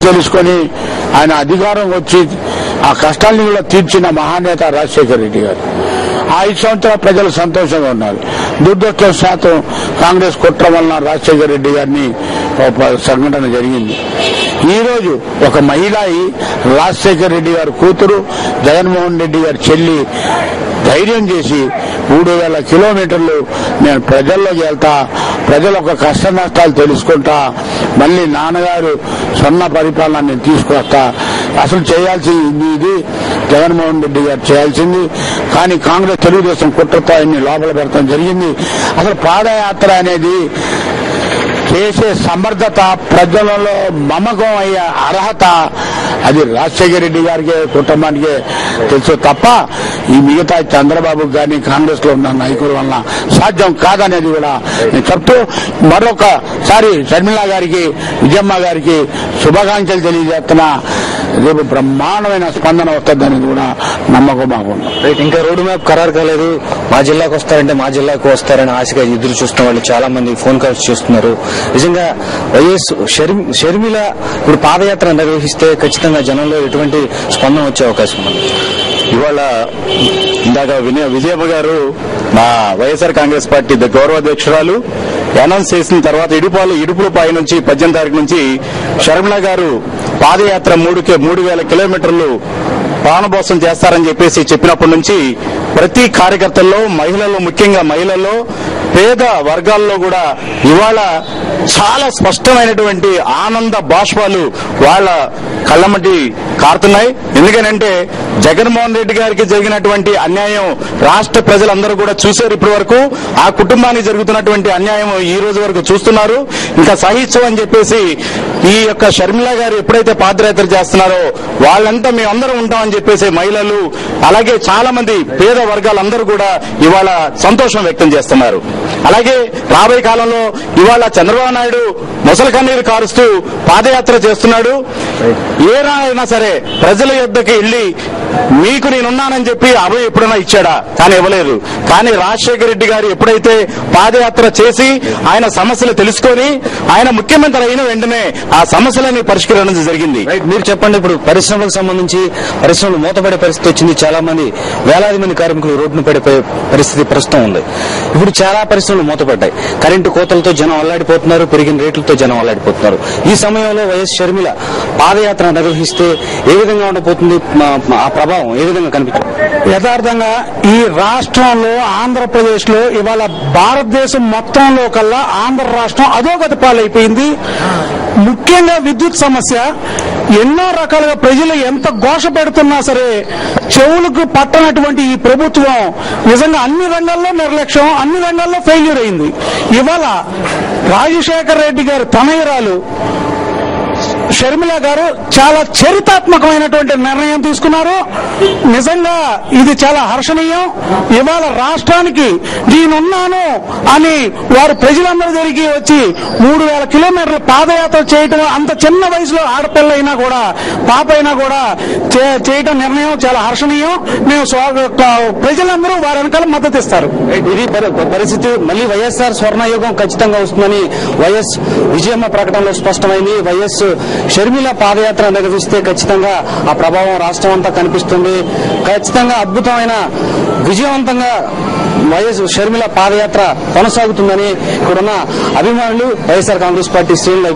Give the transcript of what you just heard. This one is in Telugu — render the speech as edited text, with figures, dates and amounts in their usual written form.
తెలుసుకొని ఆయన అధికారం వచ్చి ఆ కష్టాన్ని కూడా తీర్చిన మహానేత రాజశేఖర రెడ్డి గారు. 5 సంవత్సరాలు ప్రజలు సంతోషంగా ఉన్నారు. దురదృష్టవశాతం కాంగ్రెస్ కుట్ర వలన రాజశేఖర రెడ్డి గారిని సంఘటన జరిగింది. ఈ రోజు ఒక మహిళ రాజశేఖర రెడ్డి గారి కూతురు జగన్మోహన్ రెడ్డి గారి చెల్లి ధైర్యం చేసి 3000 కిలోమీటర్లు నేను ప్రజల్లోకి వెళ్తా, ప్రజల ఒక కష్ట నష్టాలు తెలుసుకుంటా, మళ్ళీ నాన్నగారు సొన్న పరిపాలన నేను తీసుకొస్తా, అసలు చేయాల్సింది ఇది జగన్మోహన్ రెడ్డి గారు చేయాల్సింది. కానీ కాంగ్రెస్ తెలుగుదేశం కుట్రతో ఆయన్ని లోపల పెడతాం జరిగింది. అసలు పాదయాత్ర అనేది చేసే సమర్థత, ప్రజలలో మమకం అయ్యే అర్హత అది రాజశేఖర రెడ్డి గారికి కుటుంబానికే తెలుసు తప్ప ఈ మిగతా చంద్రబాబుకు కానీ కాంగ్రెస్ లో ఉన్న నాయకుల వల్ల సాధ్యం కాదనేది కూడా నేను చెప్తూ మరొకసారి షర్మిల గారికి, విజయమ్మ గారికి శుభాకాంక్షలు తెలియజేస్తున్నా. రేపు బ్రహ్మాండమైన స్పందన వస్తుందనేది కూడా నమ్మకం మాకున్నాం. ఇంకా రోడ్డు మ్యాప్ ఖరారు కాలేదు, మా జిల్లాకు వస్తారంటే మా జిల్లాకు వస్తారని ఆశగా ఎదురు చూస్తున్న వాళ్ళు చాలా మంది ఫోన్ కాల్స్ చేస్తున్నారు. నిజంగా వైఎస్ షర్మిల ఇప్పుడు పాదయాత్ర నిర్వహిస్తే ఖచ్చితంగా జనంలో ఎటువంటి స్పందన వచ్చే అవకాశం ఉంది? ఇవాళ ఇందాక విజయమ్మ గారు మా వైఎస్ఆర్ కాంగ్రెస్ పార్టీ గౌరవాధ్యక్షురాలు అనౌన్స్ చేసిన తర్వాత ఇడుపులపాయ నుంచి 18 తారీఖు నుంచి షర్మిల గారు పాదయాత్ర 3000 కిలోమీటర్లు ప్రాణభోసం చేస్తారని చెప్పినప్పటి నుంచి ప్రతి కార్యకర్తల్లో, మహిళల్లో, ముఖ్యంగా మహిళల్లో, పేద వర్గాల్లో కూడా ఇవాళ చాలా స్పష్టమైనటువంటి ఆనంద బాష్పాలు వాళ్ళ కళ్ళమటి కారుతున్నాయి. ఎందుకనంటే జగన్మోహన్ రెడ్డి గారికి జరిగినటువంటి అన్యాయం రాష్ట్ర ప్రజలందరూ కూడా చూశారు. ఇప్పటి వరకు ఆ కుటుంబానికి జరుగుతున్నటువంటి అన్యాయం ఈ రోజు వరకు చూస్తున్నారు. ఇంకా సహించు అని చెప్పేసి ఈ యొక్క షర్మిల గారు ఎప్పుడైతే పాదయాత్ర చేస్తున్నారో వాళ్ళంతా మేమందరం ఉంటామని చెప్పేసి మహిళలు, అలాగే చాలా మంది పేద వర్గాలందరూ కూడా ఇవాళ సంతోషం వ్యక్తం చేస్తున్నారు. అలాగే రాబోయే కాలంలో ఇవాళ చంద్రబాబు నాయుడు ముసలి కన్నీరు కారుస్తూ పాదయాత్ర చేస్తున్నాడు. ఏ రాయినా సరే ప్రజల యొద్దకి వెళ్లి మీకు నేనున్నానని చెప్పి అభయ ఎప్పుడైనా ఇచ్చాడా? కానీ ఇవ్వలేదు. కానీ రాజశేఖర రెడ్డి గారు ఎప్పుడైతే పాదయాత్ర చేసి ఆయన సమస్యలు తెలుసుకొని ఆయన ముఖ్యమంత్రి అయిన వెంటనే ఆ సమస్యలని పరిష్కరించడం జరిగింది. మీరు చెప్పండి, ఇప్పుడు పరిశ్రమలకు సంబంధించి పరిశ్రమలు మూతపడే పరిస్థితి వచ్చింది. చాలా మంది వేలాది మంది కార్మికులు రోడ్డును పడే పరిస్థితి ప్రస్తుతం ఉంది. ఇప్పుడు చాలా పరిశ్రమలు మూతపడ్డాయి. కరెంటు కోతలతో జనం అల్లాడిపోతున్నారు, పెరిగిన రేట్లతో జనం అల్లాడిపోతున్నారు. ఈ సమయంలో వైఎస్ షర్మిల పాదయాత్ర నిర్వహిస్తే ఏ విధంగా ఉండబోతుంది? ఆ ప్రభావం ఏ విధంగా కనిపిస్తుంది? యథార్థంగా ఈ రాష్ట్రంలో, ఆంధ్రప్రదేశ్ లో ఇవాళ భారతదేశం మొత్తంలో కల్లా ఆంధ్ర రాష్ట్రం అధోగతి పాలైపోయింది. ముఖ్యంగా విద్యుత్ సమస్య ఎన్నో రకాలుగా ప్రజలు ఎంత ఘోష పెడుతున్నా సరే చెవులకు పట్టనటువంటి ఈ ప్రభుత్వం నిజంగా అన్ని రంగాల్లో నిర్లక్ష్యం, అన్ని రంగాల్లో ఫెయిల్యూర్ అయింది. ఇవాళ రాజశేఖర రెడ్డి గారు తనయురాలు షర్మిల గారు చాలా చరితాత్మకమైనటువంటి నిర్ణయం తీసుకున్నారు. నిజంగా ఇది చాలా హర్షణీయం. ఇవాళ రాష్ట్రానికి నేనున్నాను అని వారు ప్రజలందరి దగ్గరికి వచ్చి 3000 కిలోమీటర్ల పాదయాత్ర చేయటం, అంత చిన్న వయసులో ఆడపిల్ల అయినా కూడా, పాప అయినా కూడా చేయటం నిర్ణయం చాలా హర్షణీయం. మేము ప్రజలందరూ వారి వెనకాల మద్దతు ఇస్తారు. ఇది పరిస్థితి. మళ్ళీ వైఎస్ఆర్ స్వర్ణయుగం ఖచ్చితంగా వస్తుందని వైఎస్ విజయమ్మ ప్రకటనలో స్పష్టమైంది. వైఎస్ షర్మిల పాదయాత్ర నిర్వహిస్తే ఖచ్చితంగా ఆ ప్రభావం రాష్ట్రం అంతా కనిపిస్తుంది. ఖచ్చితంగా అద్భుతమైన విజయవంతంగా వైఎస్ షర్మిల పాదయాత్ర కొనసాగుతుందని ఇక్కడున్న అభిమానులు, వైఎస్ఆర్ కాంగ్రెస్ పార్టీ శ్రేణులు